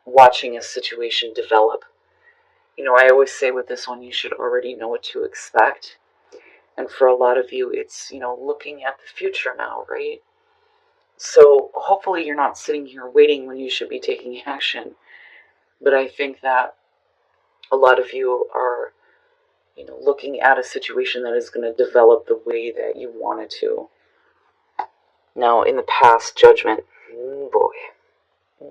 watching a situation develop. I always say with this one, you should already know what to expect. And for a lot of you, it's, looking at the future now, right? So hopefully you're not sitting here waiting when you should be taking action. But I think that a lot of you are, looking at a situation that is going to develop the way that you want it to. Now, in the past, judgment. Boy.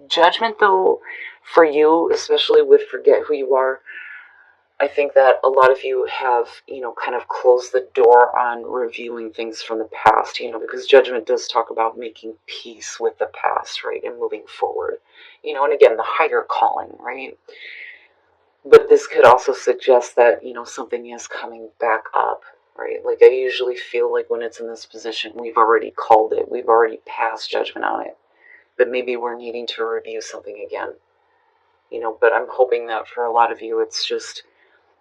Judgment, though, for you, especially with Forget Who You Are, I think that a lot of you have, kind of closed the door on reviewing things from the past, because judgment does talk about making peace with the past, right, and moving forward, and again, the higher calling, right? But this could also suggest that, something is coming back up, right? Like, I usually feel like when it's in this position, we've already called it, we've already passed judgment on it, but maybe we're needing to review something again, but I'm hoping that for a lot of you,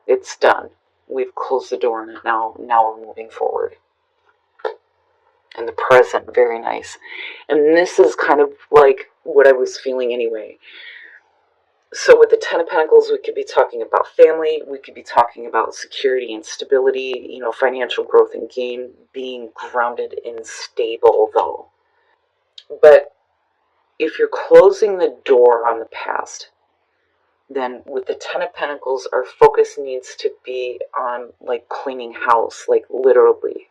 it's done. We've closed the door on it now. Now we're moving forward. And the present, very nice. And this is kind of like what I was feeling anyway. So with the Ten of Pentacles, we could be talking about family. We could be talking about security and stability, financial growth and gain, being grounded and stable, though. But if you're closing the door on the past, then with the Ten of Pentacles, our focus needs to be on, like, cleaning house, like, literally.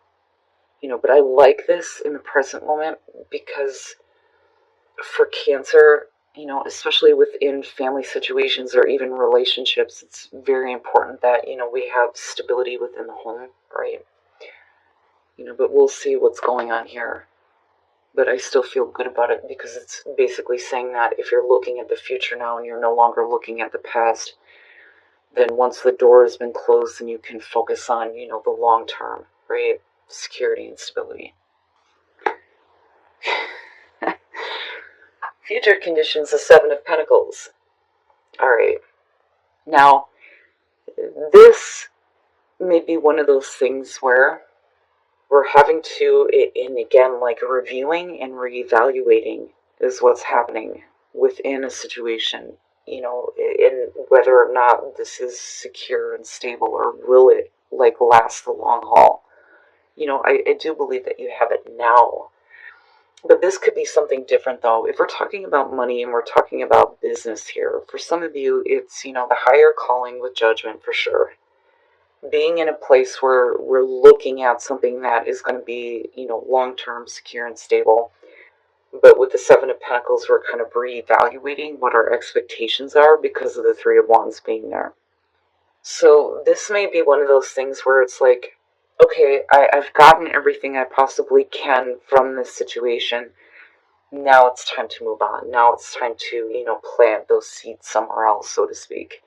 But I like this in the present moment because for Cancer, especially within family situations or even relationships, it's very important that, we have stability within the home, right? But we'll see what's going on here. But I still feel good about it because it's basically saying that if you're looking at the future now and you're no longer looking at the past, then once the door has been closed, then you can focus on, the long term, right? Security and stability. Future conditions, the Seven of Pentacles. Alright. Now, this may be one of those things where we're having to, and again, like reviewing and reevaluating is what's happening within a situation, and whether or not this is secure and stable, or will it, like, last the long haul. I do believe that you have it now. But this could be something different, though. If we're talking about money and we're talking about business here, for some of you, it's, the higher calling with judgment for sure. Being in a place where we're looking at something that is going to be, long-term, secure, and stable. But with the Seven of Pentacles, we're kind of reevaluating what our expectations are because of the Three of Wands being there. So this may be one of those things where it's like, okay, I've gotten everything I possibly can from this situation. Now it's time to move on. Now it's time to, plant those seeds somewhere else, so to speak.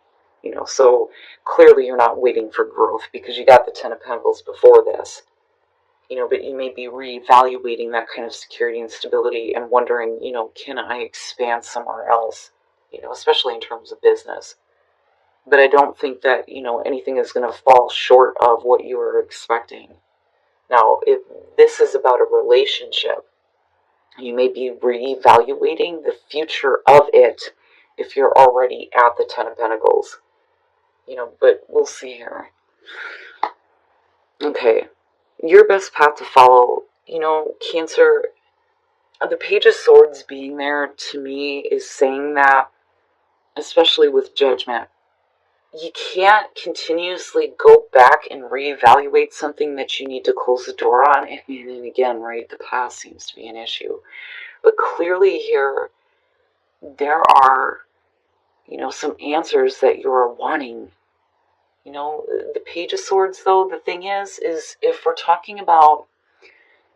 So clearly you're not waiting for growth because you got the Ten of Pentacles before this. But you may be reevaluating that kind of security and stability and wondering, can I expand somewhere else? Especially in terms of business. But I don't think that, anything is going to fall short of what you were expecting. Now, if this is about a relationship, you may be reevaluating the future of it if you're already at the Ten of Pentacles. But we'll see here. Okay, your best path to follow, Cancer, the Page of Swords being there to me is saying that, especially with judgment, you can't continuously go back and reevaluate something that you need to close the door on. And again, right, the past seems to be an issue. But clearly here, there are, some answers that you're wanting. The Page of Swords, though, the thing is if we're talking about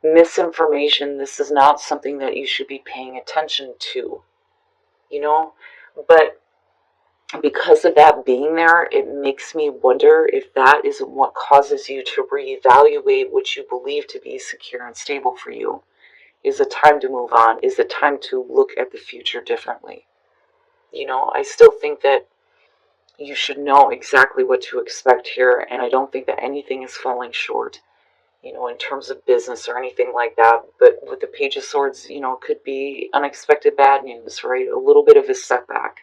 misinformation, this is not something that you should be paying attention to. But because of that being there, it makes me wonder if that isn't what causes you to reevaluate what you believe to be secure and stable for you. Is it time to move on? Is it time to look at the future differently? I still think that you should know exactly what to expect here, and I don't think that anything is falling short, in terms of business or anything like that. But with the Page of Swords, it could be unexpected bad news, right? A little bit of a setback.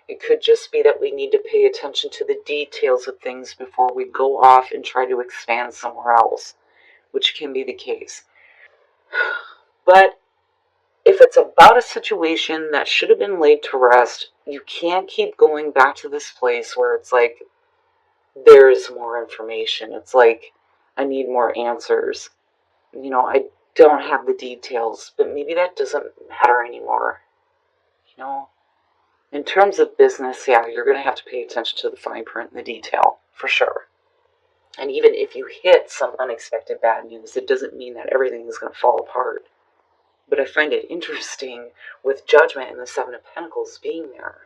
It could just be that we need to pay attention to the details of things before we go off and try to expand somewhere else, which can be the case. But if it's about a situation that should have been laid to rest, you can't keep going back to this place where it's like, there's more information. It's like, I need more answers. I don't have the details, but maybe that doesn't matter anymore. In terms of business, yeah, you're going to have to pay attention to the fine print and the detail, for sure. And even if you hit some unexpected bad news, it doesn't mean that everything is going to fall apart. But I find it interesting with Judgment and the Seven of Pentacles being there.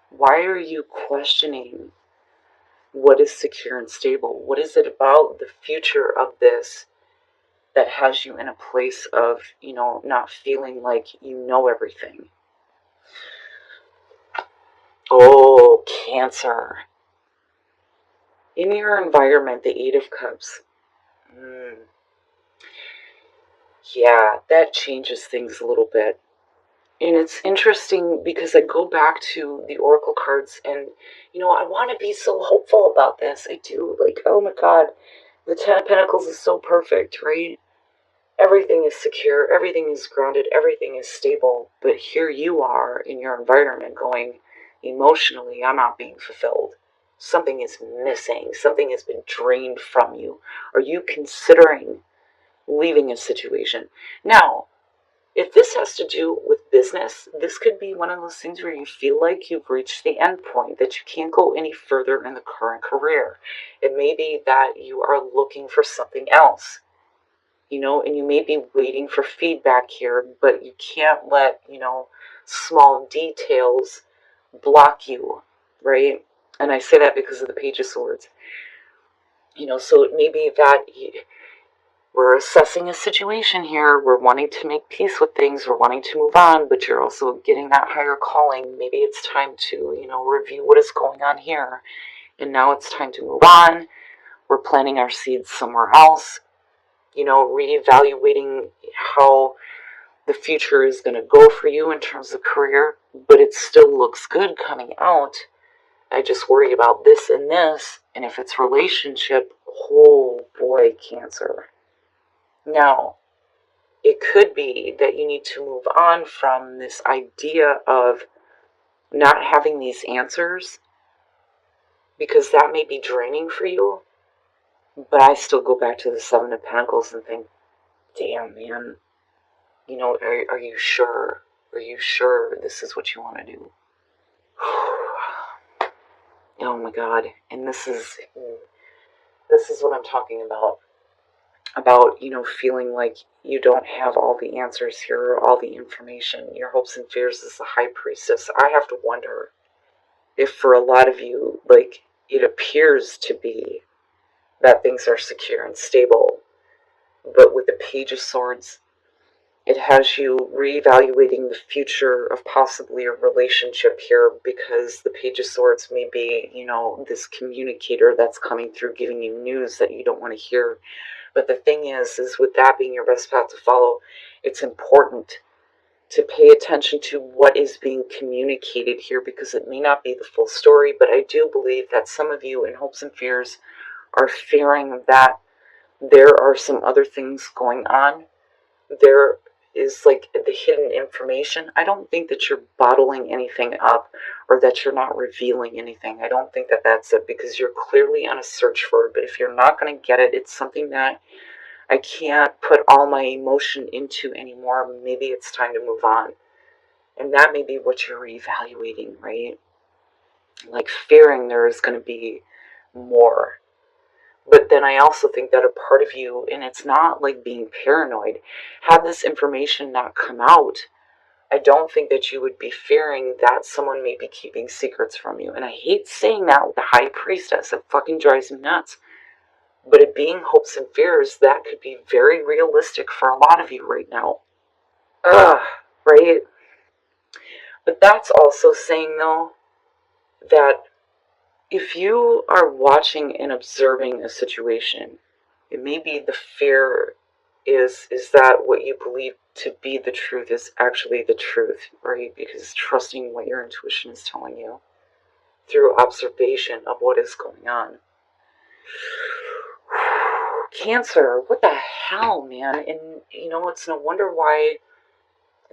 Why are you questioning what is secure and stable? What is it about the future of this that has you in a place of, not feeling like you know everything? Oh, Cancer. In your environment, the Eight of Cups. Yeah, that changes things a little bit. And it's interesting because I go back to the Oracle cards and, I want to be so hopeful about this. I do. Like, oh my God, the Ten of Pentacles is so perfect, right? Everything is secure, everything is grounded, everything is stable. But here you are in your environment going, emotionally, I'm not being fulfilled. Something is missing. Something has been drained from you. Are you considering leaving a situation? Now, if this has to do with business, this could be one of those things where you feel like you've reached the end point, that you can't go any further in the current career. It may be that you are looking for something else, and you may be waiting for feedback here, but you can't let, small details block you, right? And I say that because of the Page of Swords. So it may be that we're assessing a situation here, we're wanting to make peace with things, we're wanting to move on, but you're also getting that higher calling. Maybe it's time to, review what is going on here. And now it's time to move on. We're planting our seeds somewhere else, reevaluating how the future is going to go for you in terms of career, but it still looks good coming out. I just worry about this and this, and if it's relationship, oh boy, Cancer. Now, it could be that you need to move on from this idea of not having these answers, because that may be draining for you. But I still go back to the Seven of Pentacles and think, damn, man, are you sure? Are you sure this is what you want to do? Oh my God. And this is what I'm talking about. About, feeling like you don't have all the answers here, or all the information. Your hopes and fears is the High Priestess. I have to wonder if for a lot of you, like, it appears to be that things are secure and stable, but with the Page of Swords, it has you reevaluating the future of possibly a relationship here, because the Page of Swords may be, this communicator that's coming through giving you news that you don't want to hear. But the thing is with that being your best path to follow, it's important to pay attention to what is being communicated here, because it may not be the full story, but I do believe that some of you in hopes and fears are fearing that there are some other things going on. There is like the hidden information. I don't think that you're bottling anything up or that you're not revealing anything. I don't think that that's it, because you're clearly on a search for it. But if you're not going to get it, it's something that I can't put all my emotion into anymore. Maybe it's time to move on. And that may be what you're reevaluating, right? Like fearing there is going to be more. But then I also think that a part of you, and it's not like being paranoid, had this information not come out, I don't think that you would be fearing that someone may be keeping secrets from you. And I hate saying that with the High Priestess. It fucking drives me nuts. But it being hopes and fears, that could be very realistic for a lot of you right now. Right? But that's also saying, though, that if you are watching and observing a situation, it may be the fear is that what you believe to be the truth is actually the truth, right? Because trusting what your intuition is telling you through observation of what is going on. Cancer, what the hell, man? And it's no wonder why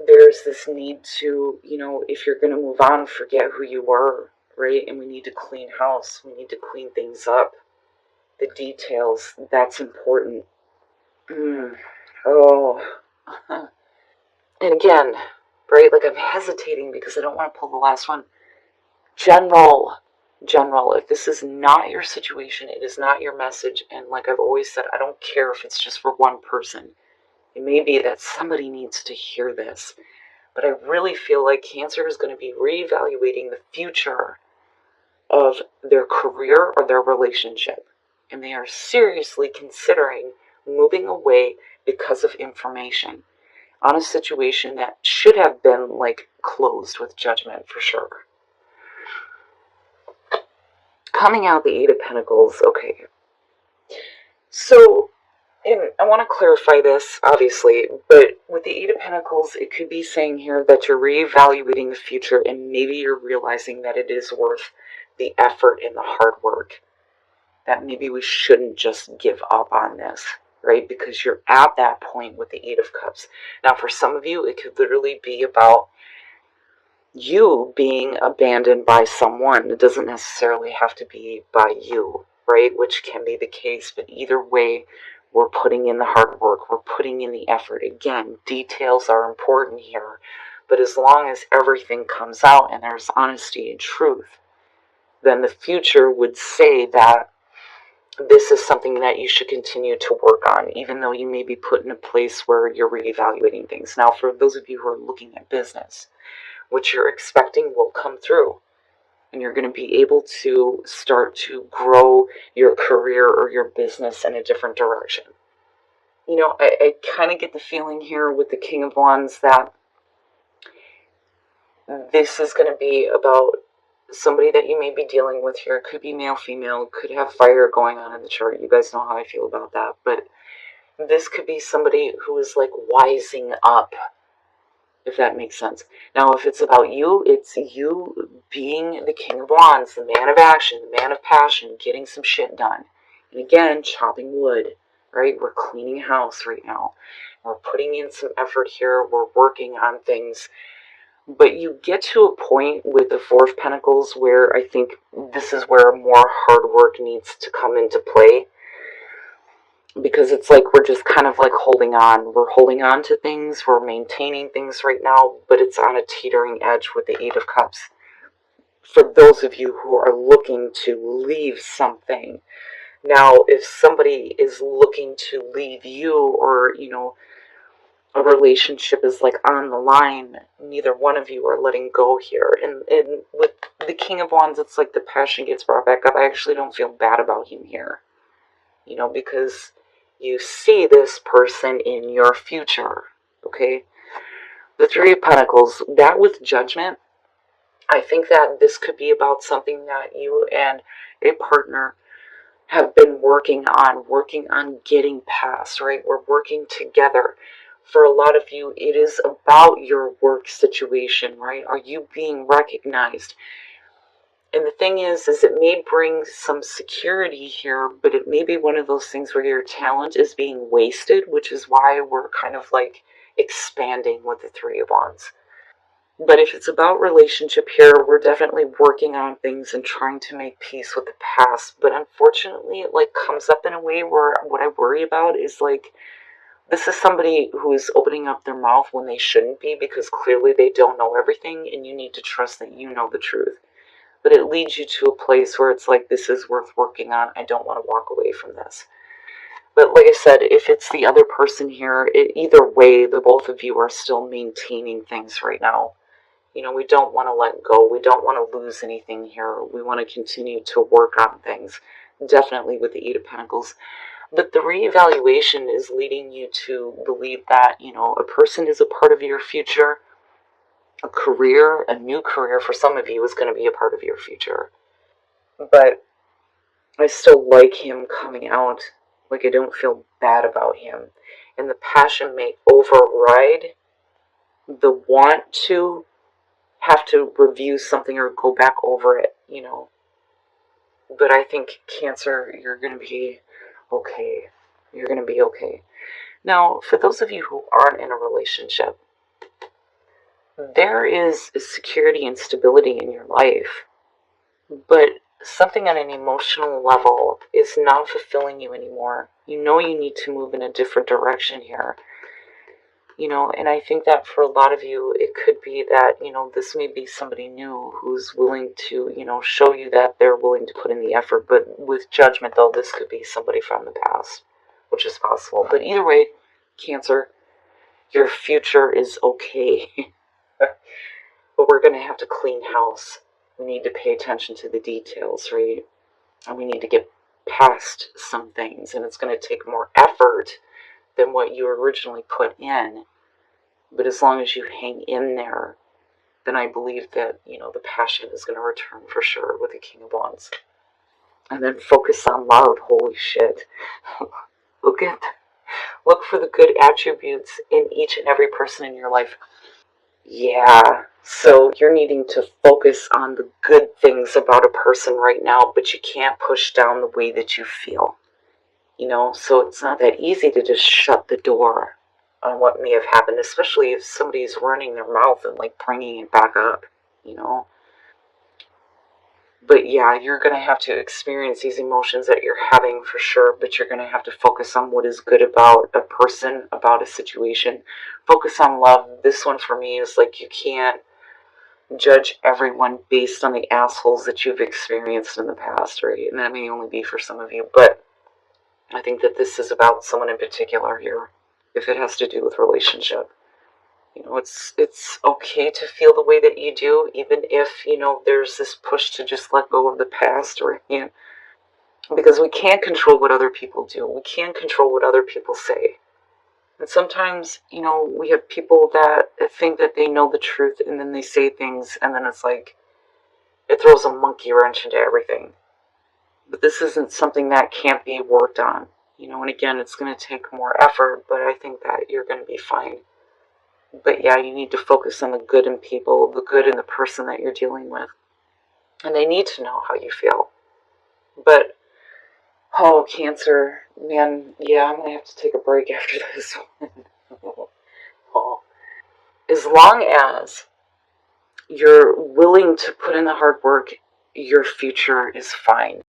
there's this need to, if you're going to move on, forget who you were, right? And we need to clean house. We need to clean things up. The details, that's important. Oh. And again, right, like I'm hesitating because I don't want to pull the last one. General, if this is not your situation, it is not your message, and like I've always said, I don't care if it's just for one person. It may be that somebody needs to hear this, but I really feel like Cancer is going to be reevaluating the future of their career or their relationship, and they are seriously considering moving away because of information on a situation that should have been like closed with judgment for sure. Coming out the Eight of Pentacles, okay. So, and I want to clarify this, obviously, but with the Eight of Pentacles, it could be saying here that you're reevaluating the future and maybe you're realizing that it is worth the effort and the hard work. That maybe we shouldn't just give up on this, right? Because you're at that point with the Eight of Cups. Now, for some of you, it could literally be about you being abandoned by someone. It doesn't necessarily have to be by you, right? Which can be the case, but either way, we're putting in the hard work, we're putting in the effort. Again, details are important here, but as long as everything comes out and there's honesty and truth, then the future would say that this is something that you should continue to work on, even though you may be put in a place where you're reevaluating things. Now, for those of you who are looking at business, what you're expecting will come through, and you're going to be able to start to grow your career or your business in a different direction. I kind of get the feeling here with the King of Wands that this is going to be about somebody that you may be dealing with here. It could be male, female, could have fire going on in the chart. You guys know how I feel about that. But this could be somebody who is like wising up, if that makes sense. Now, if it's about you, it's you being the King of Wands, the man of action, the man of passion, getting some shit done. And again, chopping wood, right? We're cleaning house right now. We're putting in some effort here. We're working on things. But you get to a point with the Four of Pentacles where I think this is where more hard work needs to come into play. Because it's like we're just kind of like holding on. We're holding on to things. We're maintaining things right now. But it's on a teetering edge with the Eight of Cups. For those of you who are looking to leave something. Now, if somebody is looking to leave you or, a relationship is like on the line, neither one of you are letting go here. And with the King of Wands, it's like the passion gets brought back up. I actually don't feel bad about him here, because you see this person in your future, okay? The Three of Pentacles, that with Judgment, I think that this could be about something that you and a partner have been working on getting past, right? We're working together. For a lot of you, it is about your work situation, right? Are you being recognized? And the thing is it may bring some security here, but it may be one of those things where your talent is being wasted, which is why we're kind of like expanding with the Three of Wands. But if it's about relationship here, we're definitely working on things and trying to make peace with the past. But unfortunately, it like comes up in a way where what I worry about is like, this is somebody who is opening up their mouth when they shouldn't be, because clearly they don't know everything and you need to trust that you know the truth. But it leads you to a place where it's like, this is worth working on. I don't want to walk away from this. But like I said, if it's the other person here, either way, the both of you are still maintaining things right now. We don't want to let go. We don't want to lose anything here. We want to continue to work on things. Definitely with the Eight of Pentacles. But the reevaluation is leading you to believe that, a person is a part of your future. A career, a new career for some of you is going to be a part of your future. But I still like him coming out Like, I don't feel bad about him. And the passion may override the want to have to review something or go back over it, But I think Cancer, you're going to be okay. You're going to be okay. Now, for those of you who aren't in a relationship, there is a security and stability in your life, but something on an emotional level is not fulfilling you anymore. You know you need to move in a different direction here. And I think that for a lot of you, it could be that, this may be somebody new who's willing to, show you that they're willing to put in the effort. But with judgment, though, this could be somebody from the past, which is possible. But either way, Cancer, your future is okay. But we're going to have to clean house. We need to pay attention to the details, right? And we need to get past some things. And it's going to take more effort than what you originally put in. But as long as you hang in there, then I believe that, the passion is going to return for sure with the King of Wands. And then focus on love. Holy shit. Look for the good attributes in each and every person in your life. Yeah, so you're needing to focus on the good things about a person right now, but you can't push down the way that you feel. So it's not that easy to just shut the door on what may have happened, especially if somebody's running their mouth and bringing it back up. But yeah, you're going to have to experience these emotions that you're having for sure, but you're going to have to focus on what is good about a person, about a situation. Focus on love. This one for me is you can't judge everyone based on the assholes that you've experienced in the past, right? And that may only be for some of you, but I think that this is about someone in particular here, if it has to do with relationship. It's okay to feel the way that you do, even if, there's this push to just let go of the past, or, because we can't control what other people do. We can't control what other people say. And sometimes, we have people that think that they know the truth, and then they say things, and then it's it throws a monkey wrench into everything. But this isn't something that can't be worked on. And again, it's going to take more effort, but I think that you're going to be fine. But yeah, you need to focus on the good in people, the good in the person that you're dealing with. And they need to know how you feel. But, oh, Cancer, man, yeah, I'm going to have to take a break after this one. Oh. As long as you're willing to put in the hard work, your future is fine.